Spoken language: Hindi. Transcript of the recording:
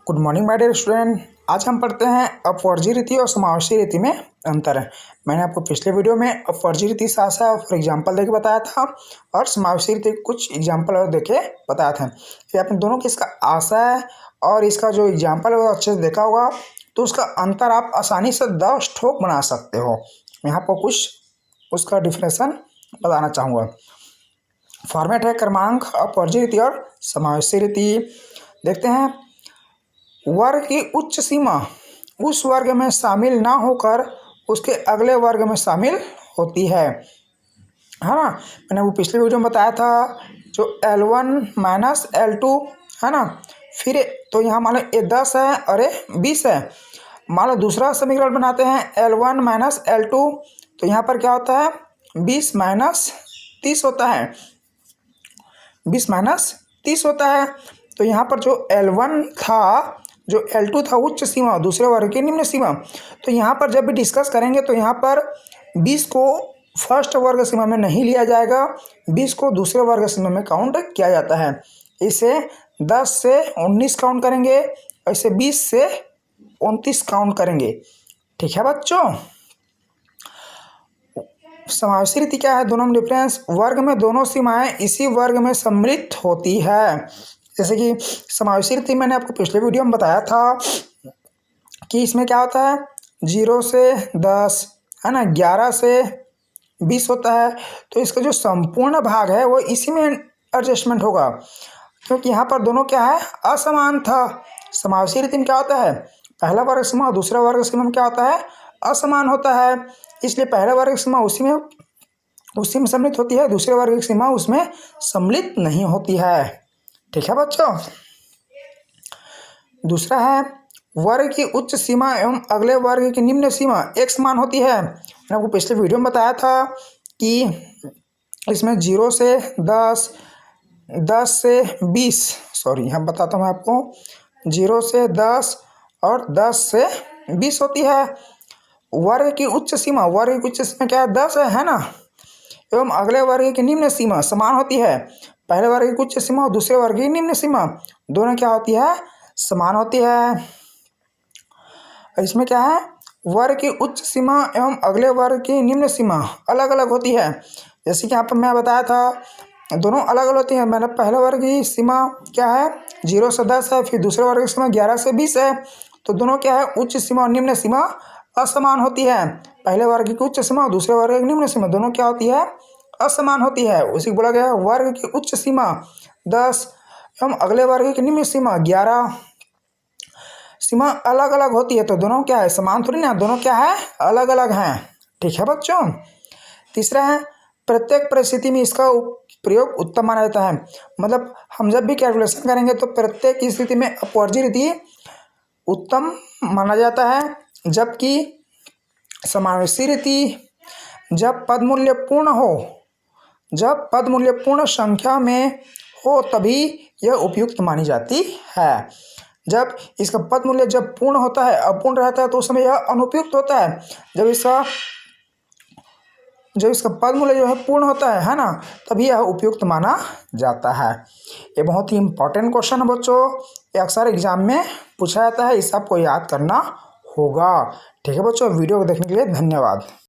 Good morning my dear student. आज हम पढ़ते हैं अपवर्जी रीति और समावेशी रीति में अंतर है। मैंने आपको पिछले वीडियो में अपवर्जी रीति से आशा फॉर एग्जांपल देके बताया था और समावेशी रीति कुछ एग्जांपल और देके बताया था। ये आपने दोनों की इसका आशा और इसका जो एग्जांपल है वो अच्छे से देखा होगा, तो उसका अंतर आप आसानी से 10 ठोक बना सकते हो। मैं आपको कुछ उसका डिफिनेशन बताना चाहूँगा। फॉर्मेट है क्रमांक, अपवर्जी रीति और समावेशी रीति। देखते हैं, वर्ग की उच्च सीमा उस वर्ग में शामिल ना होकर उसके अगले वर्ग में शामिल होती है ना। मैंने वो पिछले वीडियो में बताया था जो L1 माइनस L2 है ना। फिर तो यहाँ मान लो ये 10 है और ये 20 है। मान लो दूसरा समीकरण बनाते हैं L1 माइनस L2, तो यहाँ पर क्या होता है 20 माइनस 30 होता है, 20 माइनस 30 होता है। तो यहाँ पर जो L1 था, जो L2 था उच्च सीमा, दूसरे वर्ग की निम्न सीमा। तो यहाँ पर जब भी डिस्कस करेंगे तो यहाँ पर 20 को फर्स्ट वर्ग सीमा में नहीं लिया जाएगा, 20 को दूसरे वर्ग सीमा में काउंट किया जाता है। इसे 10 से 19 काउंट करेंगे, ऐसे 20 से 29 काउंट करेंगे। ठीक है बच्चों। समावेशी रीति क्या है, दोनों में डिफरेंस, वर्ग में दोनों सीमाएं इसी वर्ग में सम्मिलित होती है। जैसे कि समावेशी रीति मैंने आपको पिछले वीडियो में बताया था कि इसमें क्या होता है 0 से 10 है ना, 11 से 20 होता है। तो इसका जो संपूर्ण भाग है वो इसी में एडजस्टमेंट होगा, क्योंकि यहाँ पर दोनों क्या है असमान था। समावेशी रीति में क्या होता है पहला वर्ग सीमा और दूसरा वर्ग सीमा में क्या होता है असमान होता है, इसलिए पहला वर्ग सीमा उसी में सम्मिलित होती है, दूसरे वर्ग की सीमा उसमें सम्मिलित नहीं होती है। ठीक है बच्चों। दूसरा है वर्ग की उच्च सीमा एवं अगले वर्ग की निम्न सीमा एक समान होती है। मैंने आपको पिछले वीडियो में बताया था कि इसमें 0 से 10, 10 से 20, सॉरी यहाँ बताता हूँ आपको, 0 से 10 और 10 से 20 होती है। वर्ग की उच्च सीमा, वर्ग की उच्च सीमा क्या है 10 है ना, एवं अगले वर्ग की निम्न सीमा समान होती है। पहले वर्ग की उच्च सीमा और दूसरे वर्ग की निम्न सीमा दोनों क्या होती है समान होती है। इसमें क्या है वर्ग की उच्च सीमा एवं अगले वर्ग की निम्न सीमा अलग अलग होती है। जैसे कि यहाँ पर मैं बताया था दोनों अलग अलग होती हैं। मैंने पहले वर्ग की सीमा क्या है 0 से 10 है, फिर दूसरे वर्ग की सीमा 11 से 20 है। तो दोनों क्या है उच्च सीमा और निम्न सीमा असमान होती है। पहले वर्ग की उच्च सीमा और दूसरे वर्ग की निम्न सीमा दोनों क्या होती है असमान होती है। उसी को बोला गया वर्ग की उच्च सीमा 10 एवं अगले वर्ग की निम्न सीमा 11, सीमा अलग अलग होती है। तो दोनों क्या है समान थोड़ी ना, दोनों क्या है अलग अलग हैं। ठीक है बच्चों। तीसरा है प्रत्येक परिस्थिति में इसका प्रयोग उत्तम माना जाता है। मतलब हम जब भी कैलकुलेशन करेंगे तो प्रत्येक स्थिति में अपवर्जी रीति उत्तम माना जाता है, जबकि समावेशी रीति जब पद मूल्य पूर्ण हो, जब पद मूल्य पूर्ण संख्या में हो तभी यह उपयुक्त मानी जाती है। जब इसका पद मूल्य जब पूर्ण होता है, अपूर्ण रहता है तो उस समय यह अनुपयुक्त होता है। जब इसका पद मूल्य जो है पूर्ण होता है ना, तभी यह उपयुक्त माना जाता है। ये बहुत ही इंपॉर्टेंट क्वेश्चन है बच्चों, ये अक्सर एग्जाम में पूछा जाता है, इसे आपको याद करना होगा। ठीक है बच्चों, वीडियो को देखने के लिए धन्यवाद।